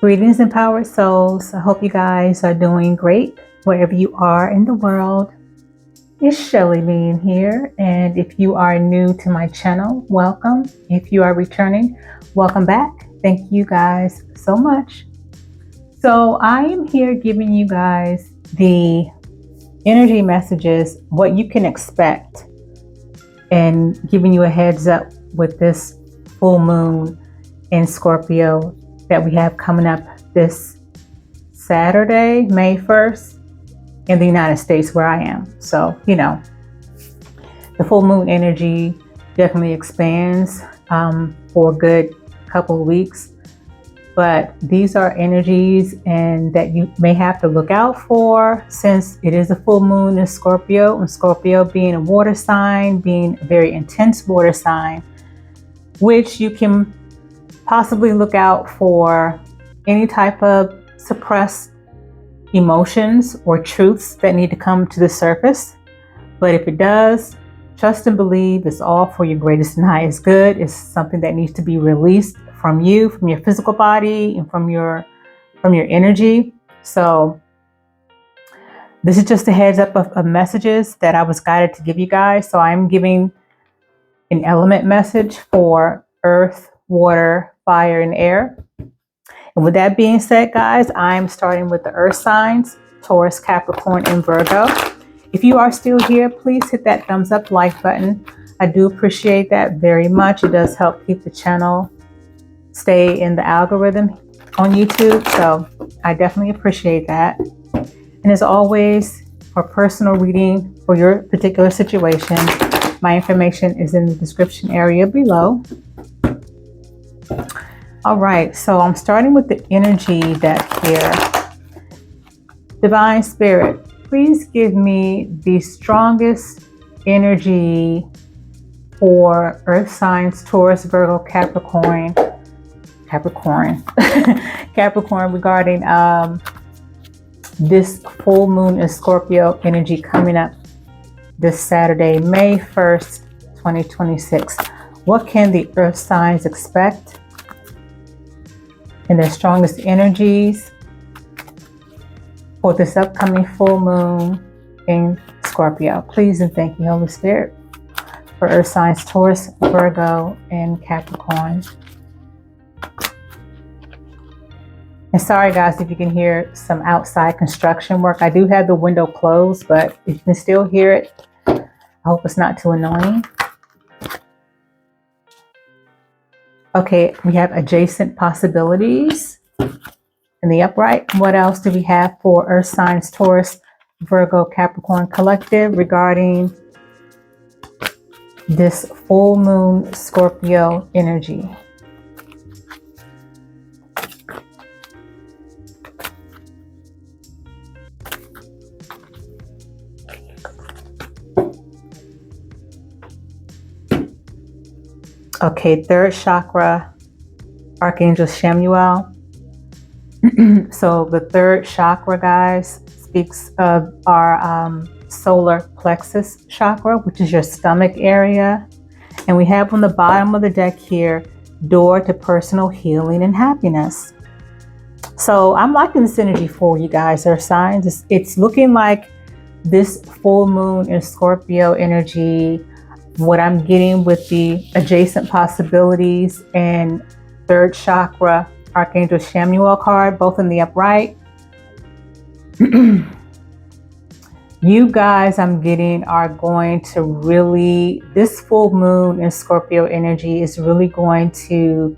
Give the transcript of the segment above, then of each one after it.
Greetings, empowered souls. I hope you guys are doing great wherever you are in the world. It's Shelly being here, and if you are new to my channel, welcome. If you are returning, welcome back. Thank you guys so much. So I am here giving you guys the energy messages, what you can expect, and giving you a heads up with this full moon in Scorpio that we have coming up this Saturday, May 1st, in the United States where I am. So, the full moon energy definitely expands for a good couple of weeks. But these are energies and that you may have to look out for, since it is a full moon in Scorpio, and Scorpio being a water sign, being a very intense water sign, which you can possibly look out for any type of suppressed emotions or truths that need to come to the surface. But if it does, trust and believe it's all for your greatest and highest good. It's something that needs to be released from you, from your physical body, and from your energy. So this is just a heads up of messages that I was guided to give you guys. So I'm giving an element message for earth, water, fire, and air. And with that being said, guys, I'm starting with the earth signs, Taurus, Capricorn, and Virgo. If you are still here, please hit that thumbs up like button. I do appreciate that very much. It does help keep the channel stay in the algorithm on YouTube. So I definitely appreciate that. And as always, for personal reading for your particular situation, my information is in the description area below. All right, so I'm starting with the energy deck here. Divine Spirit, please give me the strongest energy for earth signs, Taurus, Virgo, Capricorn regarding this full moon in Scorpio energy coming up this Saturday, May 1st, 2026. What can the earth signs expect in their strongest energies for this upcoming full moon in Scorpio? Please and thank you, Holy Spirit, for earth signs, Taurus, Virgo, and Capricorn. And sorry guys if you can hear some outside construction work. I do have the window closed, but if you can still hear it, I hope it's not too annoying. Okay, we have adjacent possibilities in the upright. What else do we have for earth signs, Taurus, Virgo, Capricorn collective regarding this full moon Scorpio energy? Okay, third chakra, Archangel Samuel. So the third chakra, guys, speaks of our solar plexus chakra, which is your stomach area. And we have on the bottom of the deck here, door to personal healing and happiness. So I'm liking this energy for you guys, earth signs. It's looking like this full moon in Scorpio energy, what I'm getting with the adjacent possibilities and third chakra, Archangel Samuel card, both in the upright. You guys, I'm getting, are going to really, this full moon in Scorpio energy is really going to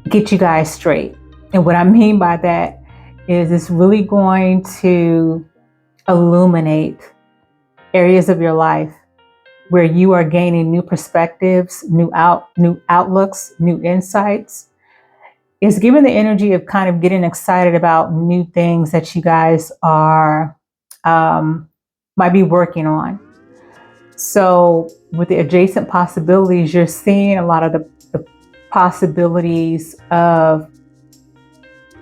get you guys straight. And what I mean by that is it's really going to illuminate areas of your life where you are gaining new perspectives, new outlooks, new insights. It's giving the energy of kind of getting excited about new things that you guys are might be working on. So with the adjacent possibilities, you're seeing a lot of the possibilities of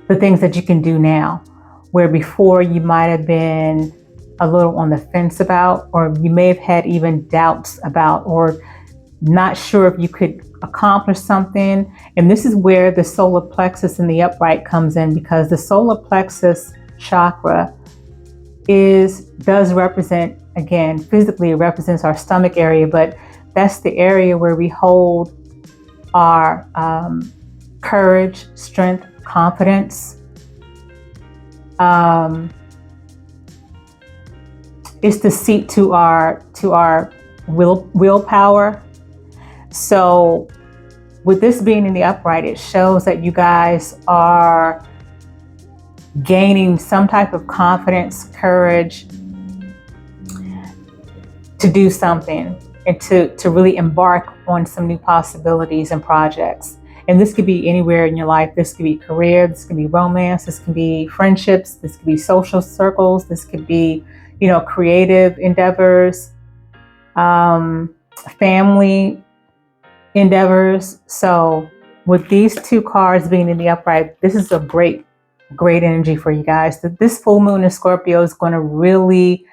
the things that you can do now, where before you might have been a little on the fence about, or you may have had even doubts about, or not sure if you could accomplish something. And this is where the solar plexus in the upright comes in, because the solar plexus chakra does represent, again, physically it represents our stomach area, but that's the area where we hold our courage, strength, confidence. It's the seat to our willpower. So with this being in the upright, it shows that you guys are gaining some type of confidence, courage to do something and to really embark on some new possibilities and projects. And this could be anywhere in your life. This could be career, this could be romance, this could be friendships, this could be social circles, this could be, creative endeavors, family endeavors. So with these two cards being in the upright, this is a great energy for you guys. This full moon in Scorpio is going to really,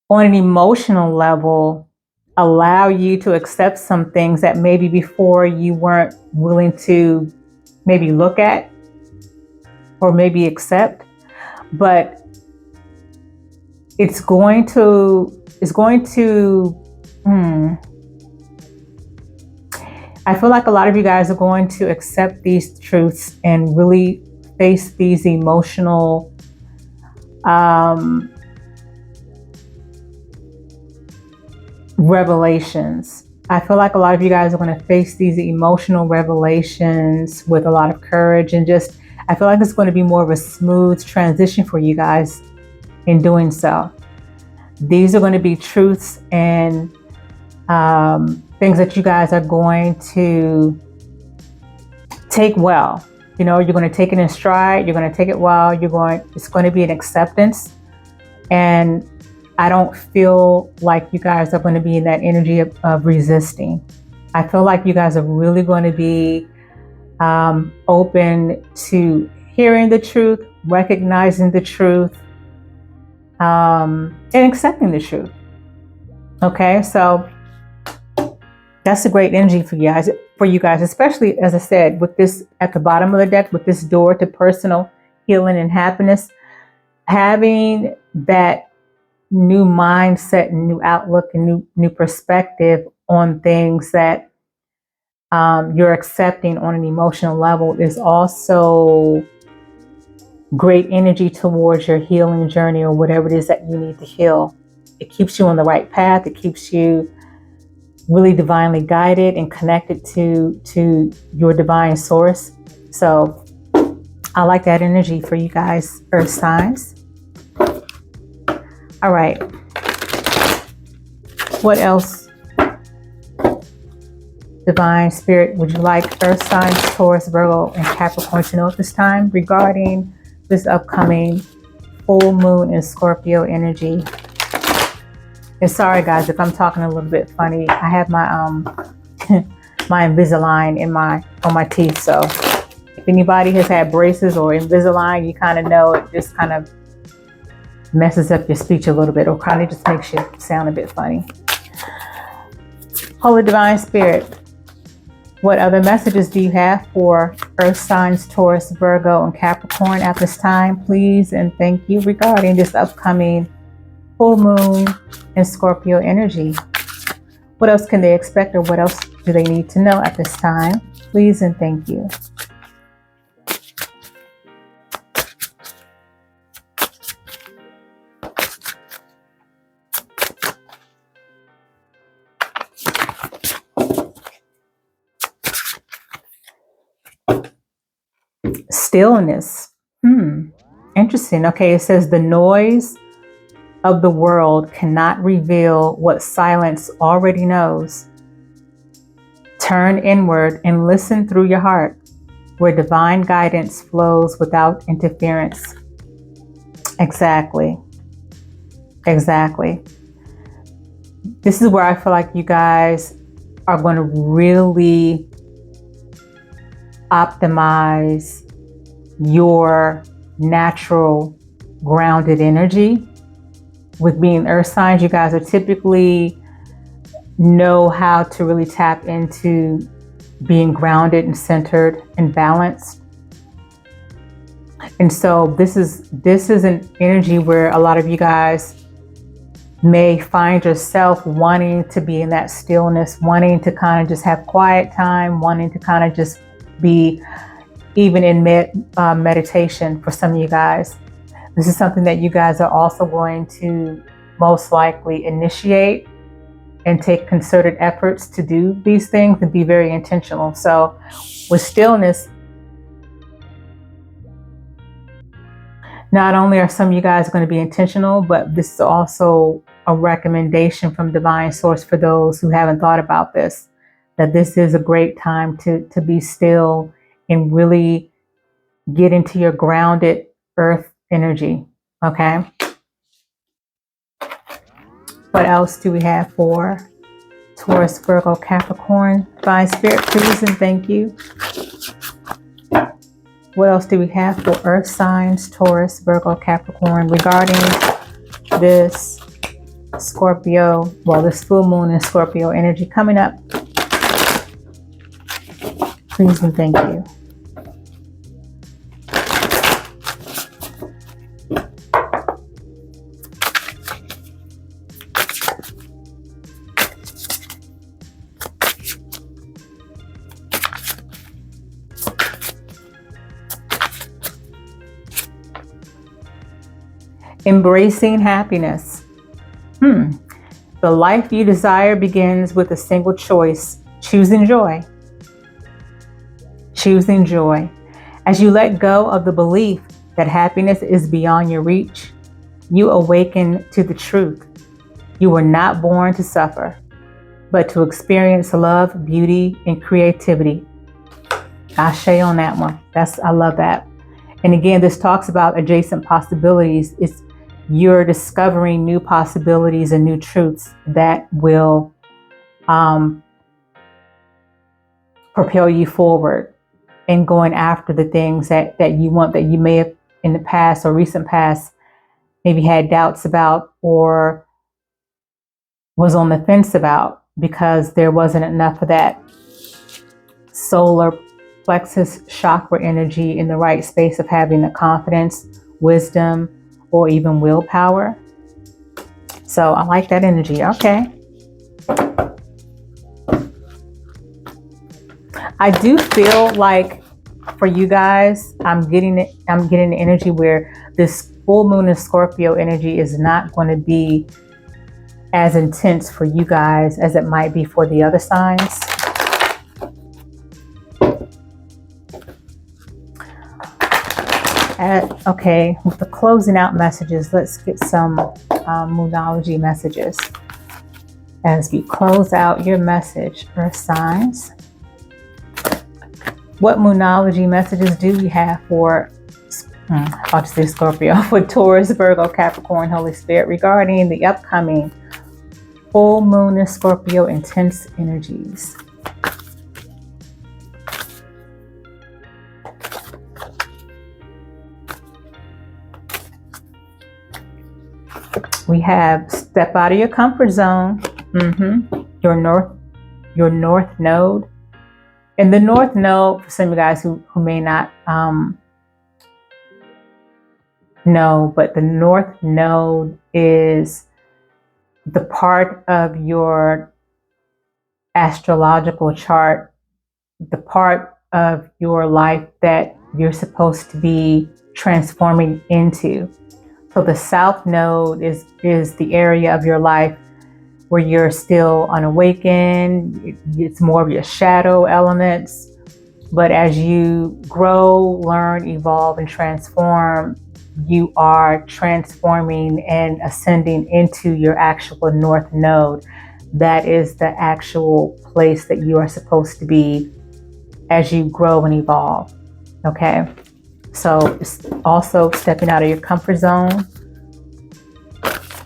on an emotional level, allow you to accept some things that maybe before you weren't willing to maybe look at or maybe accept. But it's going to I feel like a lot of you guys are going to accept these truths and really face these emotional revelations. I feel like a lot of you guys are going to face these emotional revelations with a lot of courage, and just, I feel like it's going to be more of a smooth transition for you guys in doing so. These are going to be truths and things that you guys are going to take well. You're going to take it in stride. You're going to take it well. It's going to be an acceptance. And I don't feel like you guys are going to be in that energy of resisting. I feel like you guys are really going to be open to hearing the truth, recognizing the truth, and accepting the truth. Okay, so that's a great energy for you guys, especially, as I said, with this at the bottom of the deck, with this door to personal healing and happiness. Having that new mindset and new outlook and new perspective on things that you're accepting on an emotional level is also great energy towards your healing journey or whatever it is that you need to heal. It keeps you on the right path. It keeps you really divinely guided and connected to your divine source. So I like that energy for you guys, Earth signs. All right. What else, Divine Spirit, would you like Earth signs, Taurus, Virgo, and Capricorn to know at this time regarding this upcoming full moon in Scorpio energy? And sorry guys if I'm talking a little bit funny. I have my my Invisalign on my teeth, so if anybody has had braces or Invisalign, you kind of know it just kind of messes up your speech a little bit, or kind of just makes you sound a bit funny. Holy Divine Spirit, what other messages do you have for Earth signs, Taurus, Virgo, and Capricorn at this time, please and thank you, regarding this upcoming full moon in Scorpio energy? What else can they expect, or what else do they need to know at this time? Please and thank you. Stillness. Interesting. Okay, it says the noise of the world cannot reveal what silence already knows. Turn inward and listen through your heart, where divine guidance flows without interference. Exactly. This is where I feel like you guys are going to really optimize your natural grounded energy. With being Earth signs, you guys are typically know how to really tap into being grounded and centered and balanced. And so this is an energy where a lot of you guys may find yourself wanting to be in that stillness, wanting to kind of just have quiet time, wanting to kind of just be even in meditation for some of you guys. This is something that you guys are also going to most likely initiate and take concerted efforts to do these things and be very intentional. So with stillness, not only are some of you guys going to be intentional, but this is also a recommendation from Divine Source for those who haven't thought about this, that this is a great time to be still and really get into your grounded earth energy. Okay. What else do we have for Taurus, Virgo, Capricorn? Divine Spirit, please and thank you. What else do we have for earth signs, Taurus, Virgo, Capricorn, regarding this Scorpio, well, this full moon and Scorpio energy coming up? Please and thank you. Embracing happiness. The life you desire begins with a single choice: choosing joy. Choosing joy. As you let go of the belief that happiness is beyond your reach, you awaken to the truth. You were not born to suffer, but to experience love, beauty, and creativity. Ashe on that one. I love that. And again, this talks about adjacent possibilities. You're discovering new possibilities and new truths that will propel you forward and going after the things that you want, that you may have in the past or recent past maybe had doubts about or was on the fence about because there wasn't enough of that solar plexus chakra energy in the right space of having the confidence, wisdom, or even willpower. So I like that energy. Okay. I do feel like for you guys, I'm getting the energy where this full moon in Scorpio energy is not going to be as intense for you guys as it might be for the other signs. Okay, with the closing out messages, let's get some moonology messages as we close out your message, Earth signs. What moonology messages do we have for, I'll just say Scorpio, for Taurus, Virgo, Capricorn, Holy Spirit regarding the upcoming full moon in Scorpio intense energies? We have step out of your comfort zone. Your north node. And the north node, for some of you guys who may not know, but the north node is the part of your astrological chart, the part of your life that you're supposed to be transforming into. So the south node is the area of your life where you're still unawakened. It's more of your shadow elements. But as you grow, learn, evolve, and transform, you are transforming and ascending into your actual north node. That is the actual place that you are supposed to be as you grow and evolve. Okay? So it's also stepping out of your comfort zone.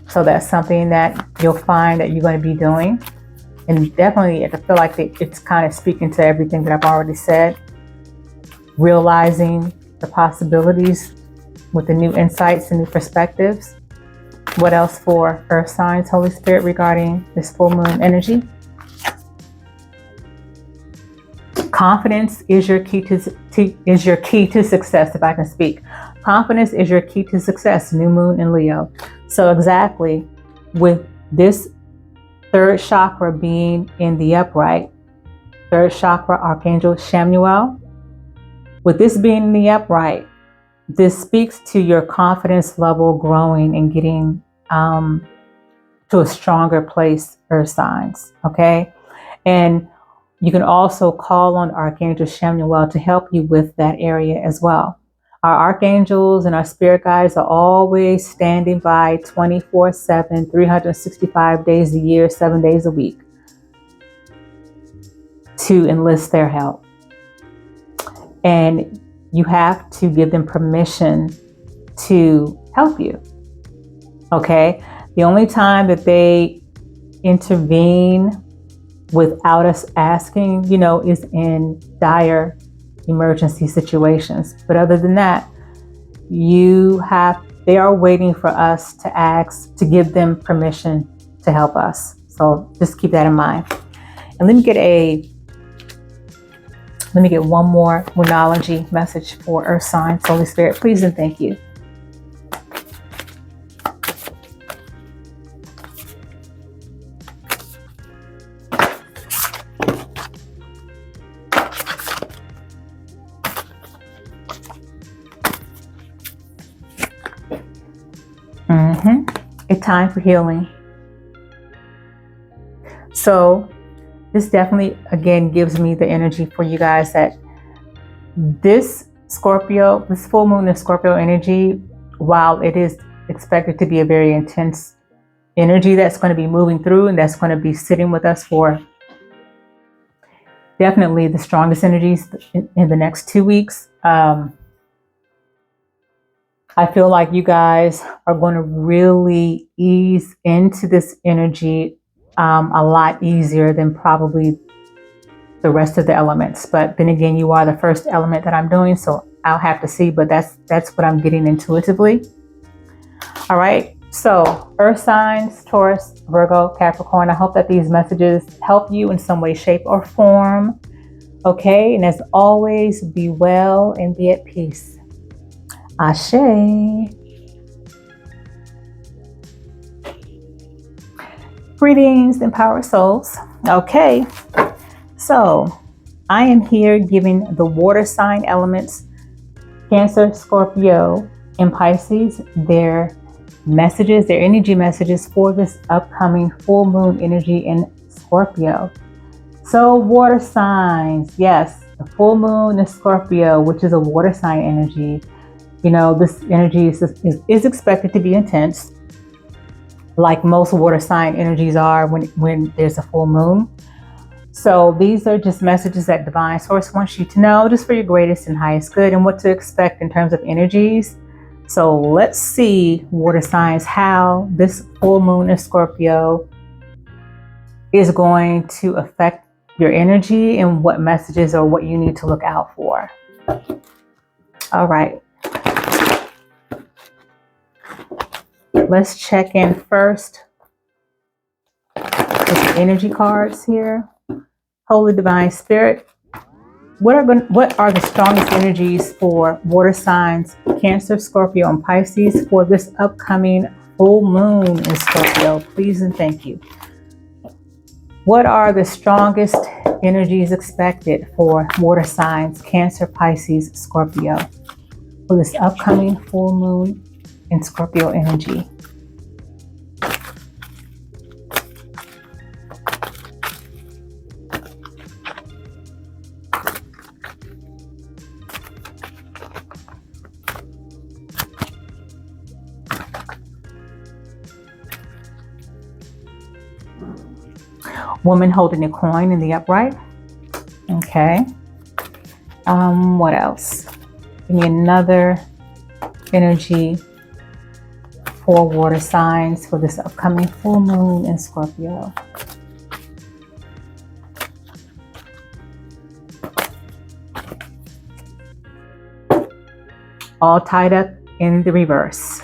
So that's something that you'll find that you're going to be doing. And definitely, I feel like it's kind of speaking to everything that I've already said. Realizing the possibilities with the new insights and new perspectives. What else for Earth signs, Holy Spirit, regarding this full moon energy? Confidence is your key to success, if I can speak. Confidence is your key to success, new moon in Leo. So exactly, with this third chakra being in the upright, third chakra, Archangel Chamuel, with this being in the upright, this speaks to your confidence level growing and getting to a stronger place, earth signs, okay? And you can also call on Archangel Chamuel to help you with that area as well. Our archangels and our spirit guides are always standing by 24/7, 365 days a year, 7 days a week to enlist their help. And you have to give them permission to help you, okay? The only time that they intervene without us asking, is in dire emergency situations. But other than that, they are waiting for us to ask, to give them permission to help us. So just keep that in mind. And let me get one more Moonology message for Earth signs. Holy Spirit, please and thank you. A time for healing. So this definitely, again, gives me the energy for you guys that this full moon in Scorpio energy, while it is expected to be a very intense energy that's going to be moving through and that's going to be sitting with us for definitely the strongest energies in the next 2 weeks. I feel like you guys are going to really ease into this energy a lot easier than probably the rest of the elements. But then again, you are the first element that I'm doing, so I'll have to see, but that's what I'm getting intuitively. All right, so Earth signs, Taurus, Virgo, Capricorn, I hope that these messages help you in some way, shape, or form. Okay, and as always, be well and be at peace. Ashe. Greetings, empowered souls. Okay, so I am here giving the water sign elements, Cancer, Scorpio, and Pisces, their messages, their energy messages for this upcoming full moon energy in Scorpio. So water signs, yes, the full moon in Scorpio, which is a water sign energy. This energy is expected to be intense, like most water sign energies are when there's a full moon. So these are just messages that Divine Source wants you to know, just for your greatest and highest good and what to expect in terms of energies. So let's see, water signs, how this full moon in Scorpio is going to affect your energy and what messages or what you need to look out for. All right. Let's check in first with the energy cards here. Holy Divine Spirit, what are the strongest energies for water signs, Cancer, Scorpio, and Pisces for this upcoming full moon in Scorpio? Please and thank you. What are the strongest energies expected for water signs, Cancer, Pisces, Scorpio for this upcoming full moon in Scorpio energy? Woman holding a coin in the upright. Okay. What else? Give me another energy for water signs for this upcoming full moon in Scorpio. All tied up in the reverse.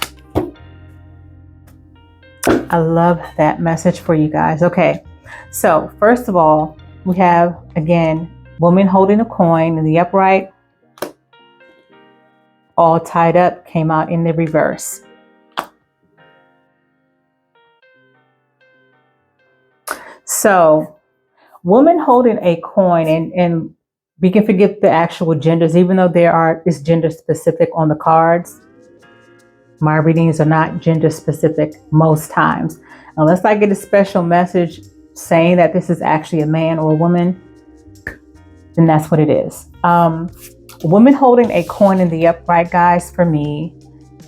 I love that message for you guys. Okay, so first of all, we have, again, woman holding a coin in the upright, all tied up, came out in the reverse. So woman holding a coin, and we can forget the actual genders, even though it's gender specific on the cards. My readings are not gender specific most times. Unless I get a special message saying that this is actually a man or a woman, then that's what it is. Woman holding a coin in the upright, guys, for me,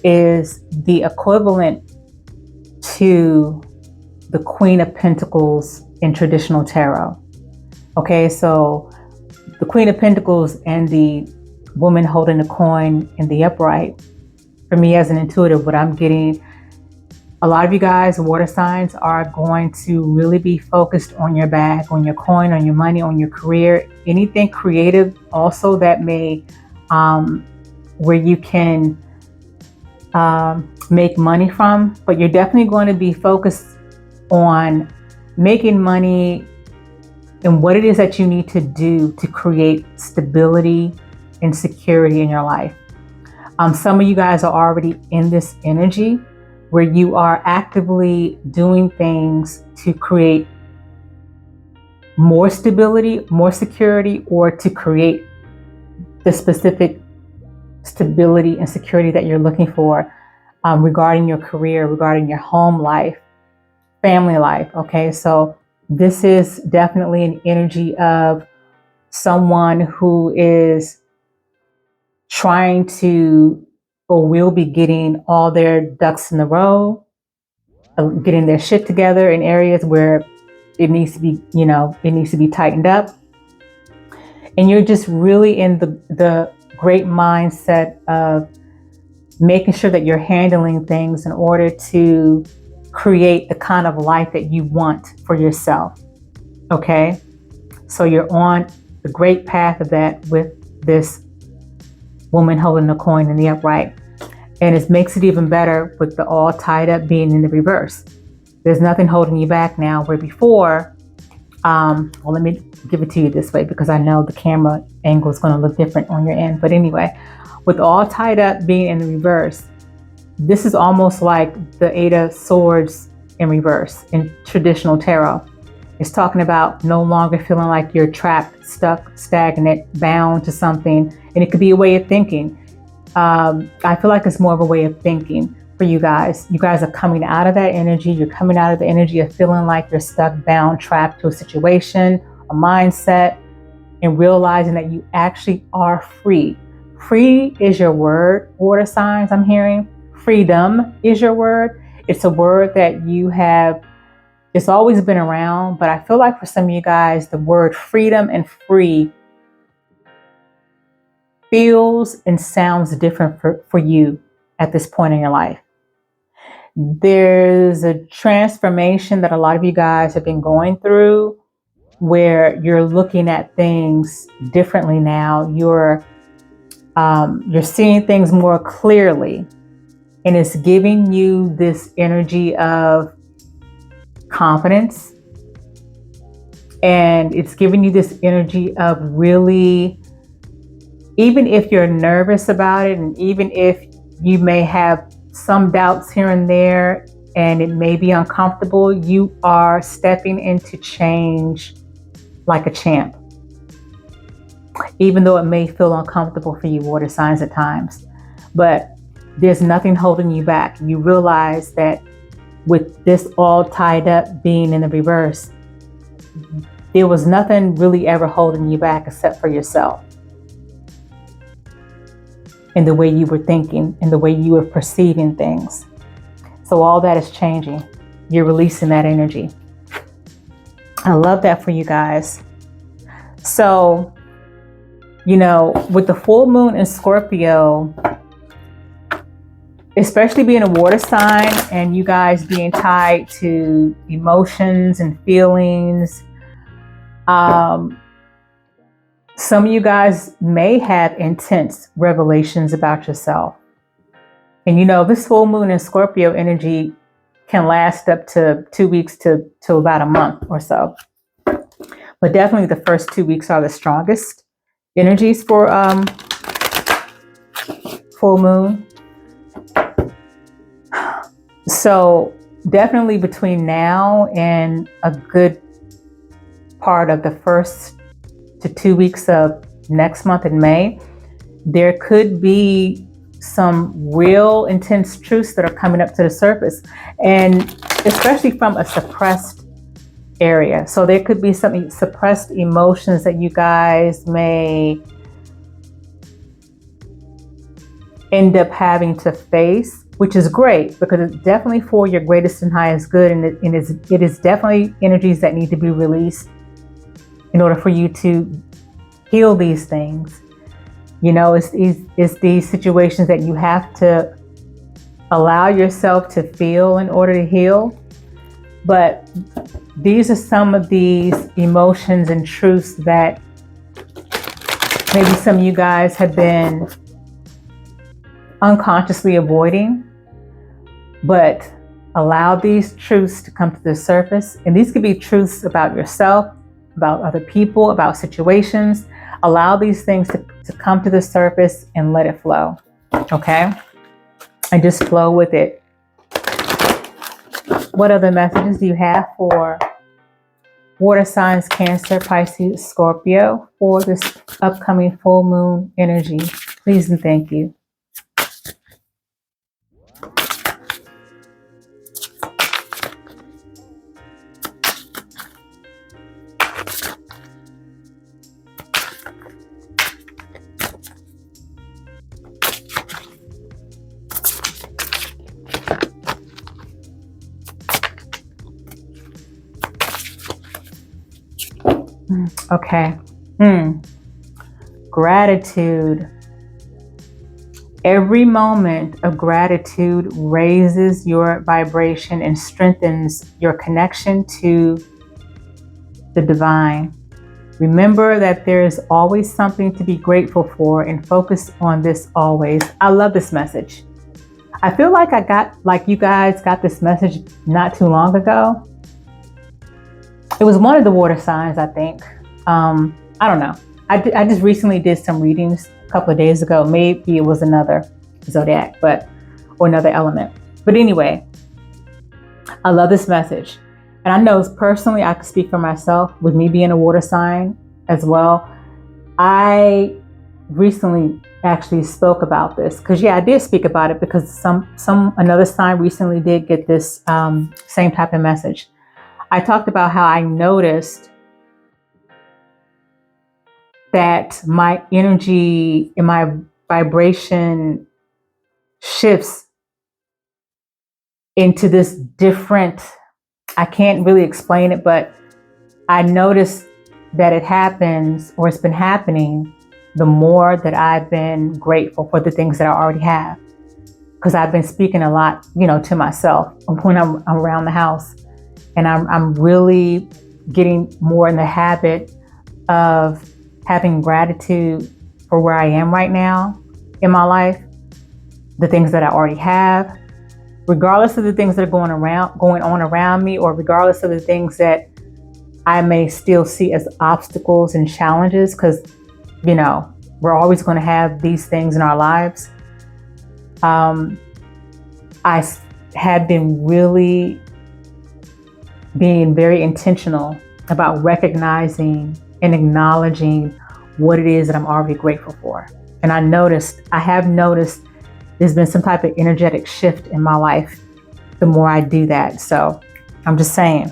is the equivalent to the Queen of Pentacles in traditional tarot. Okay, so the Queen of Pentacles and the woman holding a coin in the upright, for me as an intuitive, what I'm getting, a lot of you guys, water signs, are going to really be focused on your bag, on your coin, on your money, on your career, anything creative also that may, where you can make money from, but you're definitely going to be focused on making money and what it is that you need to do to create stability and security in your life. Some of you guys are already in this energy where you are actively doing things to create more stability, more security, or to create the specific stability and security that you're looking for regarding your career, regarding your home life, family life. Okay, so this is definitely an energy of someone who is trying to, or will be getting all their ducks in a row, getting their shit together in areas where it needs to be, it needs to be tightened up. And you're just really in the great mindset of making sure that you're handling things in order to create the kind of life that you want for yourself. Okay, so you're on the great path of that with this woman holding the coin in the upright. And it makes it even better with the all tied up being in the reverse. There's nothing holding you back now, where before, well, let me give it to you this way because I know the camera angle is going to look different on your end. But anyway, with all tied up being in the reverse, this is almost like the Eight of Swords in reverse in traditional tarot. It's talking about no longer feeling like you're trapped, stuck, stagnant, bound to something. And it could be a way of thinking. I feel like it's more of a way of thinking for you guys. You guys are coming out of that energy. You're coming out of the energy of feeling like you're stuck, bound, trapped to a situation, a mindset, and realizing that you actually are free. Free is your word, water signs, I'm hearing. Freedom is your word. It's a word that you have, it's always been around, but I feel like for some of you guys, the word freedom and free feels and sounds different for you at this point in your life. There's a transformation that a lot of you guys have been going through where you're looking at things differently now. You're seeing things more clearly, and it's giving you this energy of confidence, and it's giving you this energy of really, even if you're nervous about it, and even if you may have some doubts here and there, and it may be uncomfortable, you are stepping into change like a champ. Even though it may feel uncomfortable for you, water signs, at times. But there's nothing holding you back. You realize that with this all tied up being in the reverse, there was nothing really ever holding you back except for yourself. In the way you were thinking, in the way you were perceiving things. So all that is changing. You're releasing that energy. I love that for you guys. So, with the full moon in Scorpio, especially being a water sign and you guys being tied to emotions and feelings, some of you guys may have intense revelations about yourself. And this full moon in Scorpio energy can last up to 2 weeks to about a month or so. But but definitely the first 2 weeks are the strongest energies for full moon. So definitely between now and a good part of the first to 2 weeks of next month in May, there could be some real intense truths that are coming up to the surface, and especially from a suppressed area. So there could be some suppressed emotions that you guys may end up having to face, which is great because it's definitely for your greatest and highest good, and it is definitely energies that need to be released in order for you to heal these things. You know, it's these situations that you have to allow yourself to feel in order to heal. But these are some of these emotions and truths that maybe some of you guys have been unconsciously avoiding, but allow these truths to come to the surface. And these could be truths about yourself, about other people, about situations. Allow these things to come to the surface and let it flow, okay? And just flow with it. What other messages do you have for water signs, Cancer, Pisces, Scorpio, for this upcoming full moon energy? Please and thank you. Okay. Gratitude. Every moment of gratitude raises your vibration and strengthens your connection to the divine. Remember that there is always something to be grateful for and focus on this always. I love this message. I feel like you guys got this message not too long ago. It was one of the water signs, I think. I don't know. I just recently did some readings a couple of days ago. Maybe it was another zodiac, or another element. But anyway, I love this message. And I know personally, I can speak for myself with me being a water sign as well. I recently actually spoke about this because I did speak about it because another sign recently did get this same type of message. I talked about how I noticed that my energy and my vibration shifts into this different, I can't really explain it, but I noticed that it happens, or it's been happening, the more that I've been grateful for the things that I already have. Because I've been speaking a lot, to myself when I'm around the house. And I'm really getting more in the habit of having gratitude for where I am right now in my life, the things that I already have, regardless of the things that are going on around me, or regardless of the things that I may still see as obstacles and challenges, because, we're always going to have these things in our lives. I have been really being very intentional about recognizing and acknowledging what it is that I'm already grateful for. And I have noticed there's been some type of energetic shift in my life the more I do that. So I'm just saying,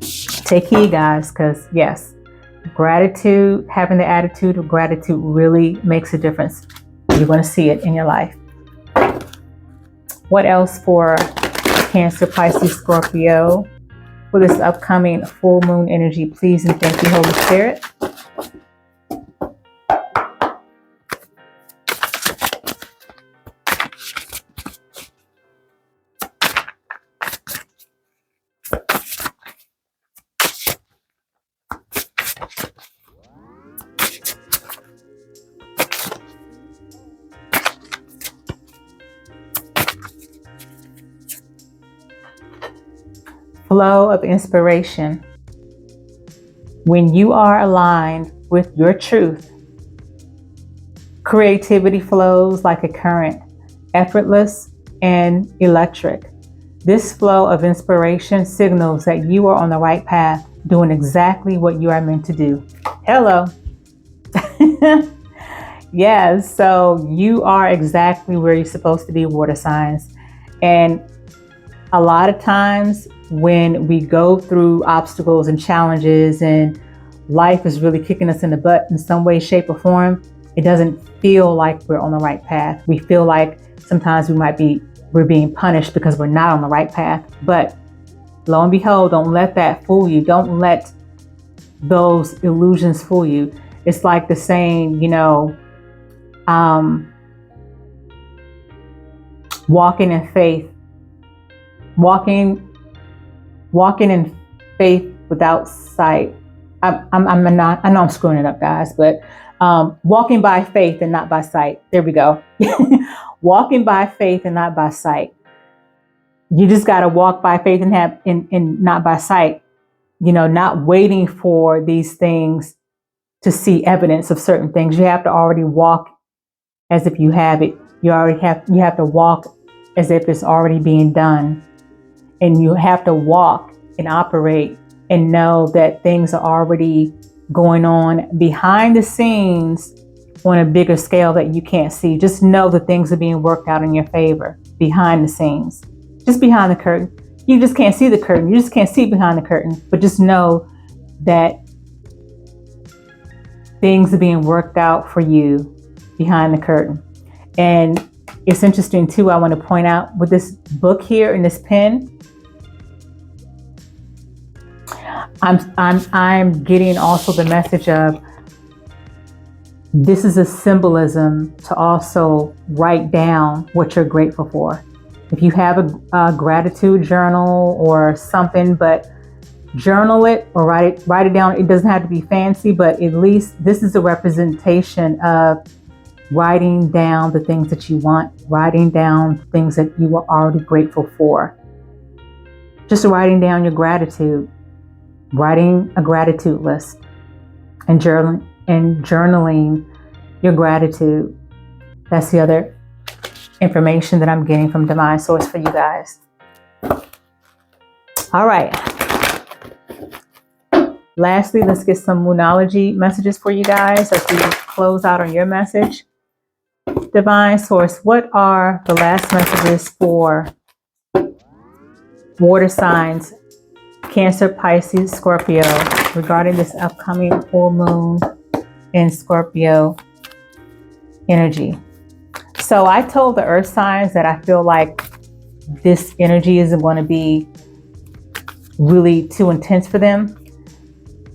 take heed, guys, because yes, gratitude, having the attitude of gratitude really makes a difference. You're going to see it in your life. What else for Cancer, Pisces, Scorpio for this upcoming full moon energy? Please and thank you, Holy Spirit. Flow of inspiration. When you are aligned with your truth, creativity flows like a current, effortless and electric. This flow of inspiration signals that you are on the right path, doing exactly what you are meant to do. Hello. Yes, so you are exactly where you're supposed to be, water signs. And a lot of times when we go through obstacles and challenges and life is really kicking us in the butt in some way, shape, or form, it doesn't feel like we're on the right path. We feel like sometimes we're being punished because we're not on the right path. But lo and behold, don't let that fool you. Don't let those illusions fool you. It's like the saying, walking in faith, walking in faith without sight. I'm not. I know I'm screwing it up, guys, but walking by faith and not by sight. There we go. Walking by faith and not by sight. You just got to walk by faith and not by sight. Not waiting for these things to see evidence of certain things. You have to already walk as if you have it. You have to walk as if it's already being done. And you have to walk and operate and know that things are already going on behind the scenes on a bigger scale that you can't see. Just know that things are being worked out in your favor behind the scenes, just behind the curtain. You just can't see the curtain. You just can't see behind the curtain, but just know that things are being worked out for you behind the curtain. And it's interesting too, I want to point out with this book here and this pen, I'm getting also the message of this is a symbolism to also write down what you're grateful for. If you have a gratitude journal or something, but journal it or write it down. It doesn't have to be fancy, but at least this is a representation of writing down the things that you want, writing down things that you are already grateful for. Just writing down your gratitude, writing a gratitude list and journaling your gratitude. That's the other information that I'm getting from Divine Source for you guys. All right. Lastly, let's get some Moonology messages for you guys as we close out on your message. Divine Source, what are the last messages for water signs, Cancer, Pisces, Scorpio, regarding this upcoming full moon in Scorpio energy? So I told the earth signs that I feel like this energy isn't going to be really too intense for them.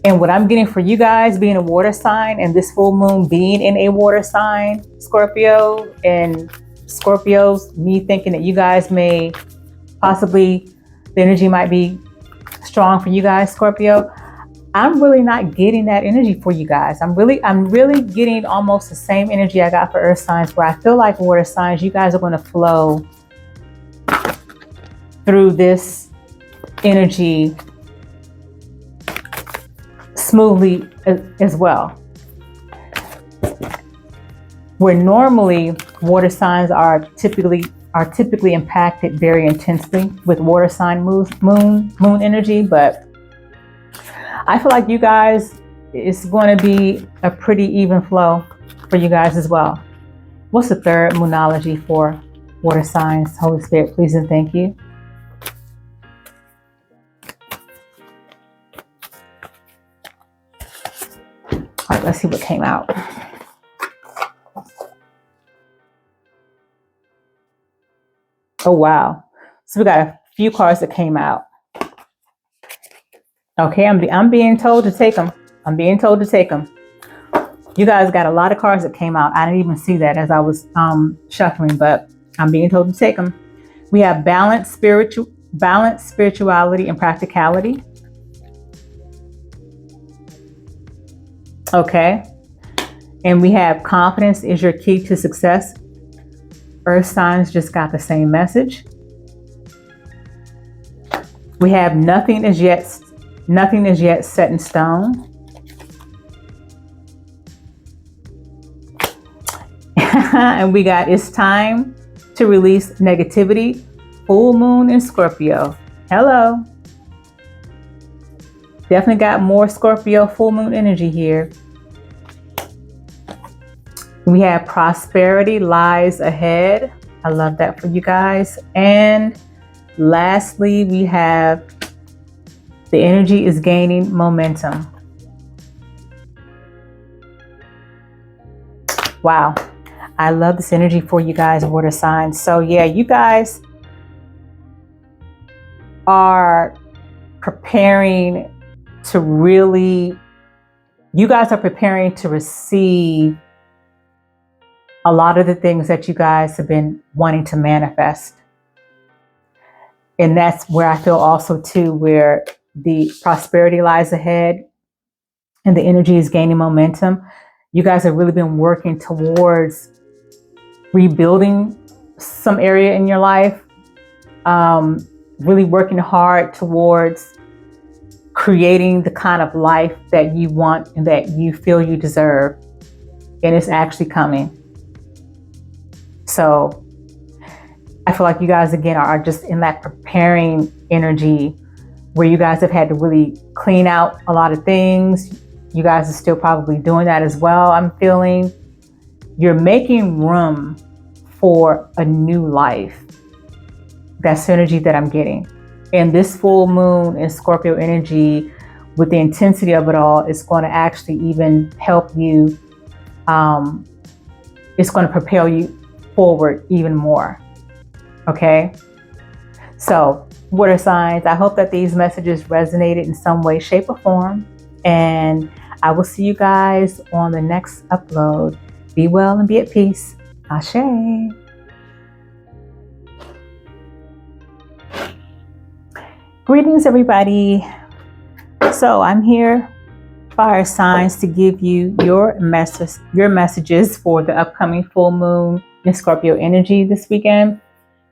And what I'm getting for you guys being a water sign and this full moon being in a water sign, Scorpio, and Scorpios, me thinking that you guys may possibly, the energy might be strong for you guys, Scorpio. I'm really not getting that energy for you guys. I'm really getting almost the same energy I got for earth signs, where I feel like water signs, you guys are going to flow through this energy smoothly as well. Where normally water signs are typically impacted very intensely with water sign moon energy, but I feel like you guys, it's going to be a pretty even flow for you guys as well. What's the third Moonology for water signs? Holy Spirit, please and thank you. All right, let's see what came out. Oh, wow. So we got a few cards that came out. Okay, I'm being told to take them. I'm being told to take them. You guys got a lot of cards that came out. I didn't even see that as I was shuffling, but I'm being told to take them. We have balance, spirituality, and practicality. Okay. And we have confidence is your key to success. Earth signs just got the same message. We have nothing is yet set in stone. And we got it's time to release negativity. Full moon in Scorpio. Hello. Definitely got more Scorpio full moon energy here. We have prosperity lies ahead. I love that for you guys. And lastly, we have the energy is gaining momentum. Wow. I love this energy for you guys, water signs. So yeah, you guys are preparing to preparing to receive a lot of the things that you guys have been wanting to manifest. And that's where I feel also too, where the prosperity lies ahead and the energy is gaining momentum. You guys have really been working towards rebuilding some area in your life, really working hard towards creating the kind of life that you want and that you feel you deserve. And it's actually coming. So I feel like you guys, again, are just in that preparing energy where you guys have had to really clean out a lot of things. You guys are still probably doing that as well. I'm feeling you're making room for a new life. That's energy that I'm getting. And this full moon in Scorpio energy, with the intensity of it all, is going to actually even help you. It's going to propel you forward even more. Okay. So water signs, I hope that these messages resonated in some way, shape, or form. And I will see you guys on the next upload. Be well and be at peace. Ashe. Greetings, everybody. So I'm here, fire signs, to give you your messages for the upcoming full moon in Scorpio energy this weekend.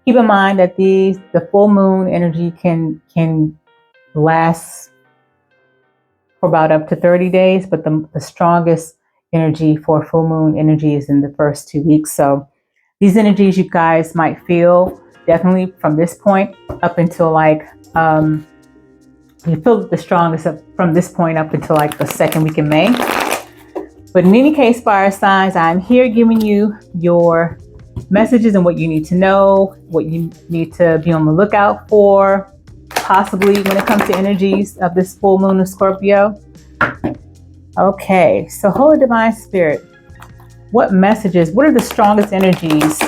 Keep in mind that the full moon energy can last for about up to 30 days, but the strongest energy for full moon energy is in the first 2 weeks. So these energies you guys might feel definitely from this point up until like you feel the strongest from this point up until like the second week in May. But in any case, fire signs, I'm here giving you your messages and what you need to know, what you need to be on the lookout for, possibly when it comes to energies of this full moon of Scorpio. Okay, so Holy Divine Spirit, what are the strongest energies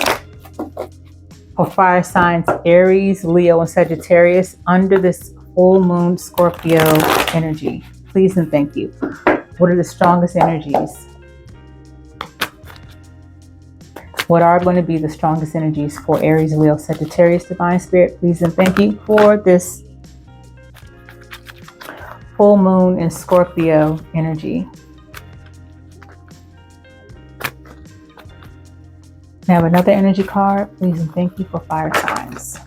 for fire signs Aries, Leo, and Sagittarius under this full moon Scorpio energy? Please and thank you. What are the strongest energies? What are going to be the strongest energies for Aries, Leo, Sagittarius, Divine Spirit? Please and thank you for this full moon in Scorpio energy. I have another energy card. Please and thank you for fire signs.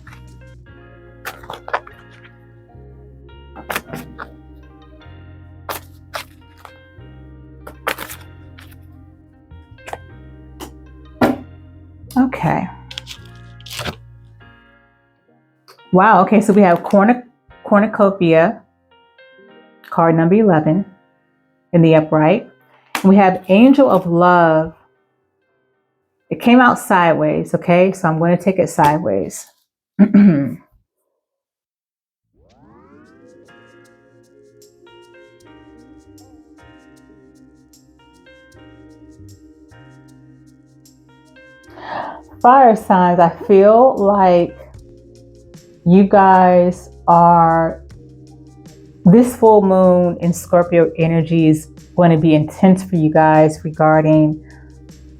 Okay. Wow. Okay. So we have cornucopia, card number 11 in the upright. And we have Angel of Love. It came out sideways. Okay. So I'm going to take it sideways. Fire signs, I feel like you guys are, this full moon in Scorpio energy is going to be intense for you guys regarding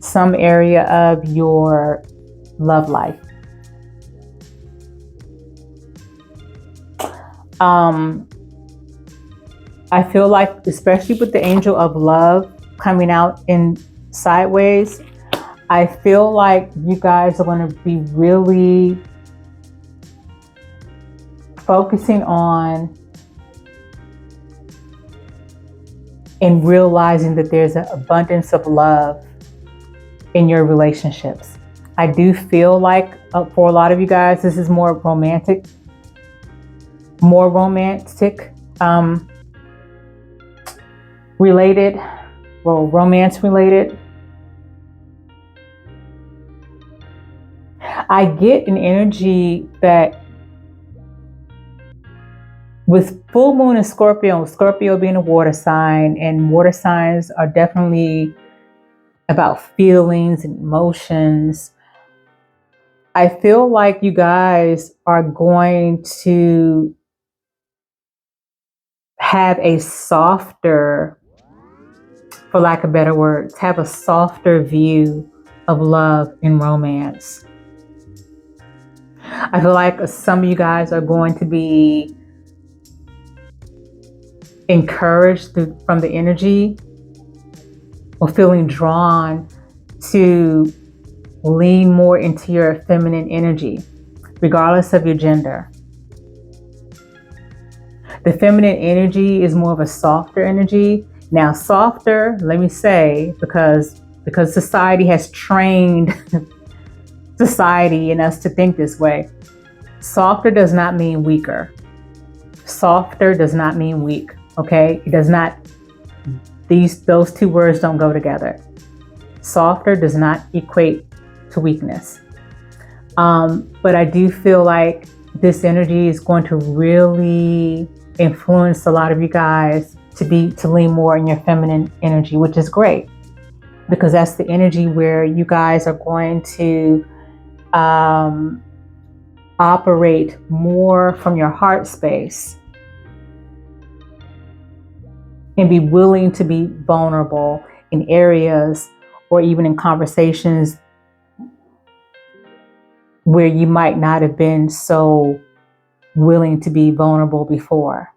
some area of your love life. I feel like, especially with the Angel of Love coming out in sideways, I feel like you guys are going to be really focusing on and realizing that there's an abundance of love in your relationships. I do feel like for a lot of you guys, this is more romantic related, well, romance related. I get an energy that with full moon in Scorpio, Scorpio being a water sign, and water signs are definitely about feelings and emotions. I feel like you guys are going to have a softer, for lack of better words, have a softer view of love and romance. I feel like some of you guys are going to be encouraged from the energy or feeling drawn to lean more into your feminine energy, regardless of your gender. The feminine energy is more of a softer energy. Now, softer, let me say, because society has trained society and us to think this way. Softer does not mean weaker. Softer does not mean weak, okay? It does not, those two words don't go together. Softer does not equate to weakness. But I do feel like this energy is going to really influence a lot of you guys to lean more in your feminine energy, which is great, because that's the energy where you guys are going to operate more from your heart space and be willing to be vulnerable in areas or even in conversations where you might not have been so willing to be vulnerable before.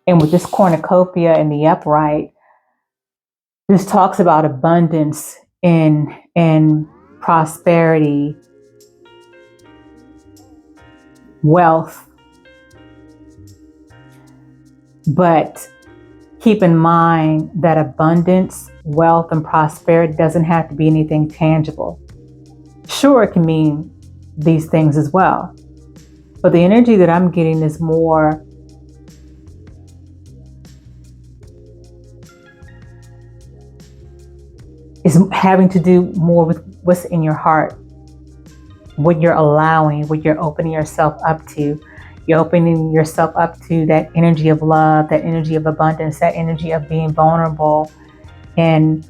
And with this cornucopia in the upright, this talks about abundance and prosperity, wealth. But keep in mind that abundance, wealth, and prosperity doesn't have to be anything tangible. Sure, it can mean these things as well. But the energy that I'm getting is more is having to do more with what's in your heart, what you're allowing, what you're opening yourself up to. You're opening yourself up to that energy of love, that energy of abundance, that energy of being vulnerable and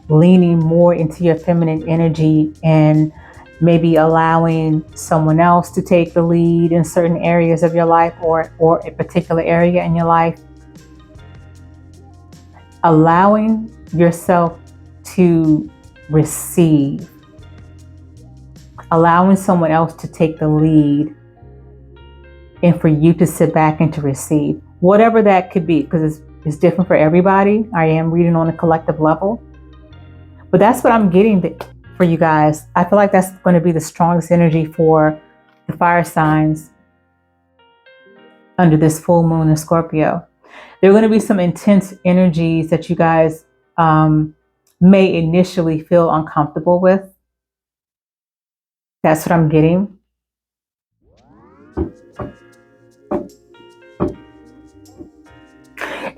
leaning more into your feminine energy, and maybe allowing someone else to take the lead in certain areas of your life, or a particular area in your life. Allowing yourself to receive, allowing someone else to take the lead, and for you to sit back and to receive, whatever that could be, because it's different for everybody. I am reading on a collective level, but that's what I'm getting for you guys. I feel like that's going to be the strongest energy for the fire signs under this full moon in Scorpio. There are going to be some intense energies that you guys may initially feel uncomfortable with. That's what I'm getting.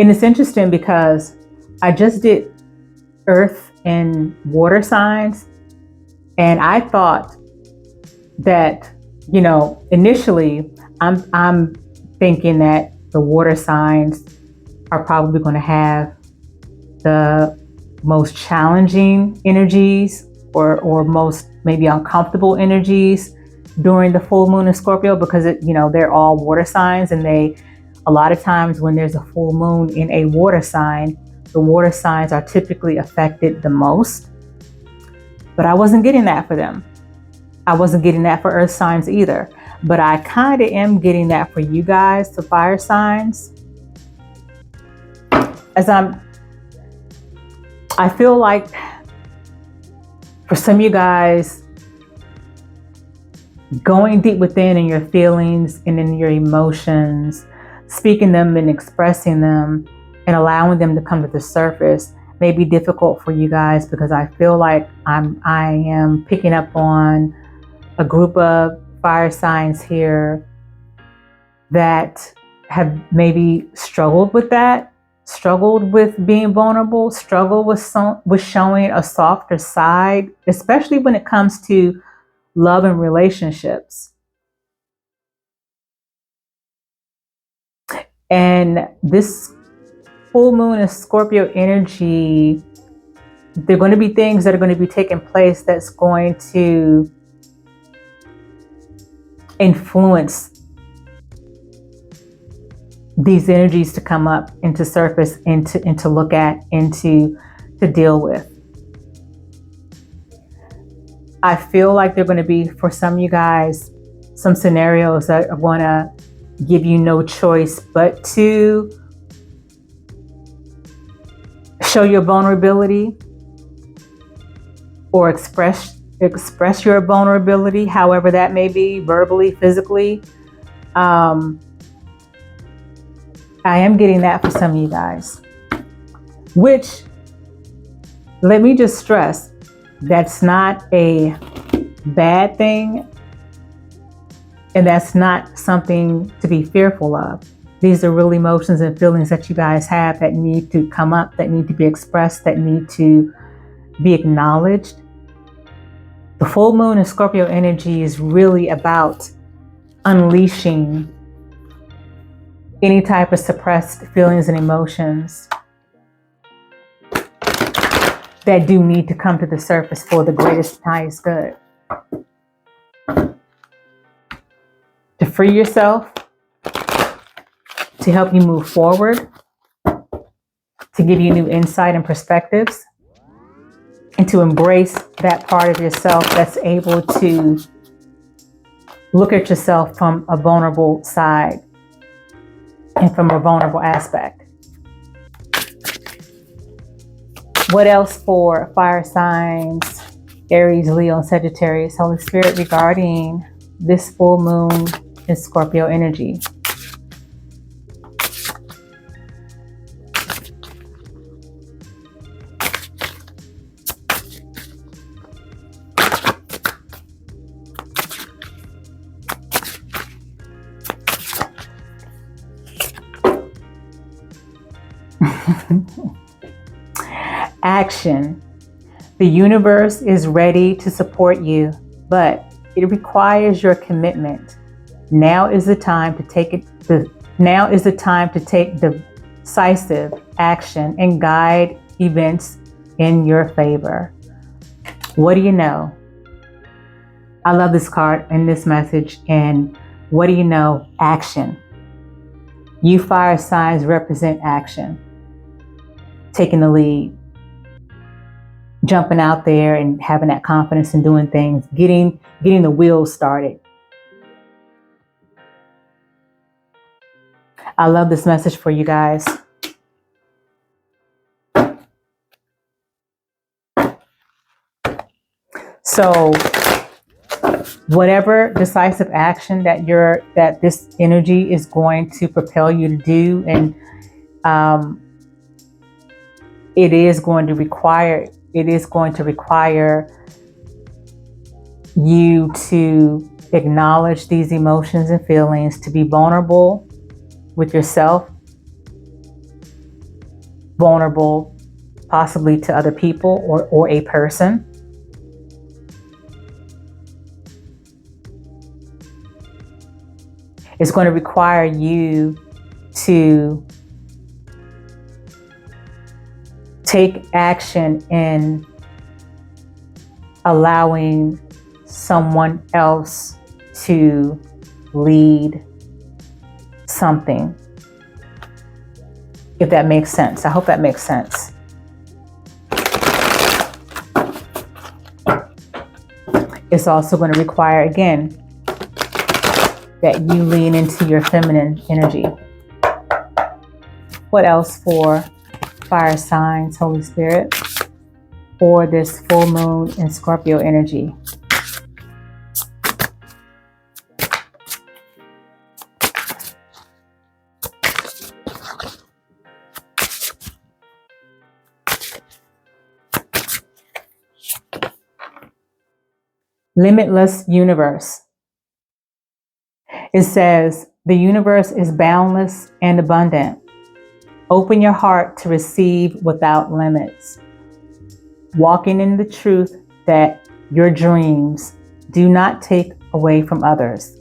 And it's interesting because I just did earth and water signs, and I thought that, you know, initially I'm thinking that the water signs are probably going to have the most challenging energies or most maybe uncomfortable energies during the full moon in Scorpio, because they're all water signs, and a lot of times when there's a full moon in a water sign, the water signs are typically affected the most. But I wasn't getting that for them. I wasn't getting that for earth signs either. But I kind of am getting that for you guys, the fire signs. I feel like for some of you guys, going deep within in your feelings and in your emotions, speaking them and expressing them and allowing them to come to the surface, may be difficult for you guys, because I feel like I am picking up on a group of fire signs here that have maybe struggled with that, struggled with being vulnerable, struggled with showing a softer side, especially when it comes to love and relationships. And this full moon is Scorpio energy. There are going to be things that are going to be taking place that's going to influence these energies to come up and to surface and to look at and to deal with. I feel like they're going to be, for some of you guys, some scenarios that are going to give you no choice but to show your vulnerability or express your vulnerability, however that may be, verbally, physically. I am getting that for some of you guys, which, let me just stress, that's not a bad thing, and that's not something to be fearful of. These are real emotions and feelings that you guys have that need to come up, that need to be expressed, that need to be acknowledged. The full moon in Scorpio energy is really about unleashing any type of suppressed feelings and emotions that do need to come to the surface for the greatest and highest good. To free yourself, to help you move forward, to give you new insight and perspectives, and to embrace that part of yourself that's able to look at yourself from a vulnerable side and from a vulnerable aspect. What else for fire signs, Aries, Leo, and Sagittarius, Holy Spirit, regarding this full moon in Scorpio energy? Action. The universe is ready to support you, but it requires your commitment. Now is the time to take decisive action and guide events in your favor. What do you know? I love this card and this message. And what do you know? Action. You fire signs represent action. Taking the lead. Jumping out there and having that confidence in doing things, getting the wheels started. I love this message for you guys. So whatever decisive action that this energy is going to propel you to do, and it is going to require you to acknowledge these emotions and feelings, to be vulnerable with yourself, vulnerable possibly to other people or a person. It's going to require you to take action in allowing someone else to lead something, if that makes sense. I hope that makes sense. It's also going to require, again, that you lean into your feminine energy. What else for fire signs, Holy Spirit, for this full moon in Scorpio energy? limitless universe. It says, the universe is boundless and abundant. Open your heart to receive without limits. Walking in the truth that your dreams do not take away from others.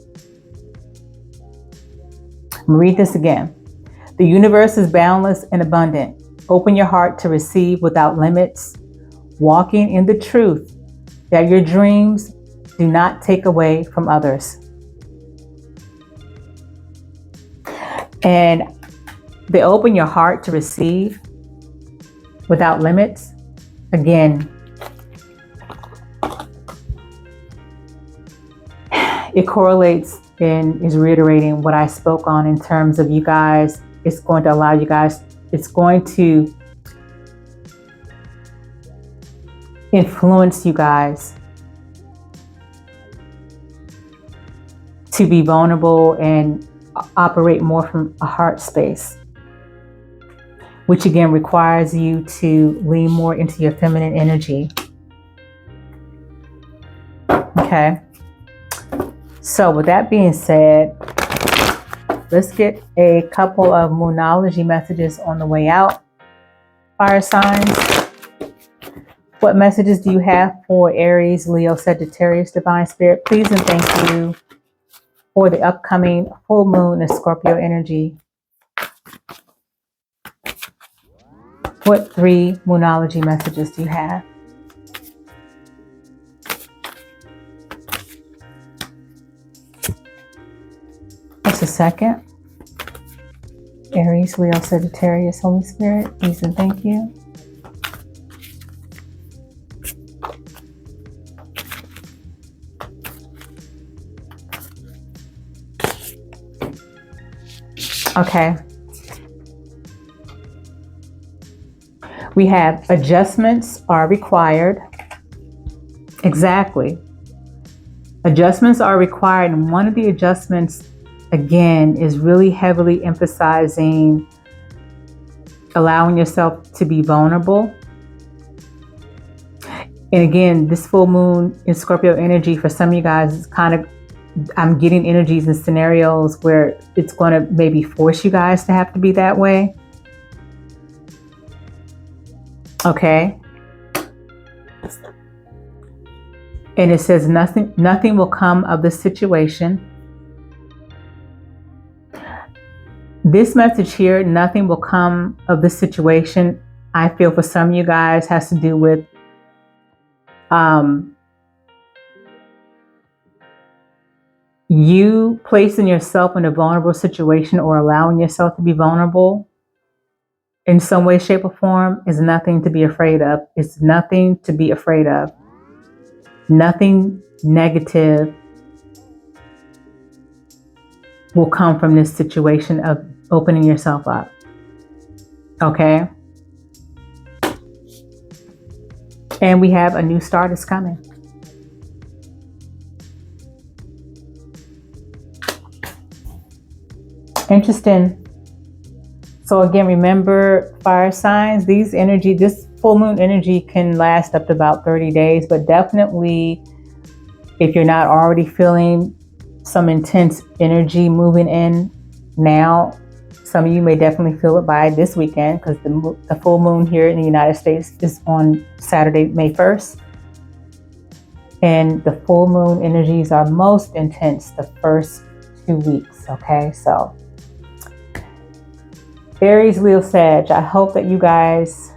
I'm gonna read this again. The universe is boundless and abundant. Open your heart to receive without limits. Walking in the truth that your dreams do not take away from others. And they open your heart to receive without limits. Again, it correlates and is reiterating what I spoke on in terms of you guys. It's going to allow you guys, it's going to influence you guys to be vulnerable and operate more from a heart space, which again requires you to lean more into your feminine energy. Okay. So with that being said, let's get a couple of moonology messages on the way out. Fire signs. What messages do you have for Aries, Leo, Sagittarius, Divine Spirit? Please and thank you for the upcoming full moon in Scorpio energy. What 3 moonology messages do you have? Just a second. Aries, Leo, Sagittarius, Holy Spirit, please and thank you. Okay. We have adjustments are required. Exactly. Adjustments are required. And one of the adjustments, again, is really heavily emphasizing allowing yourself to be vulnerable. And again, this full moon in Scorpio energy, for some of you guys, is kind of, I'm getting energies and scenarios where it's going to maybe force you guys to have to be that way. Okay. And it says nothing will come of the situation. This message here, nothing will come of the situation, I feel for some of you guys has to do with you placing yourself in a vulnerable situation or allowing yourself to be vulnerable in some way, shape, or form is nothing to be afraid of. It's nothing to be afraid of. Nothing negative will come from this situation of opening yourself up. Okay? And we have a new start is coming. Interesting. So again, remember, fire signs, this full moon energy can last up to about 30 days, but definitely if you're not already feeling some intense energy moving in now, some of you may definitely feel it by this weekend, because the full moon here in the United States is on Saturday, May 1st. And the full moon energies are most intense the first 2 weeks, okay? So Aries, Leo, Sag, I hope that you guys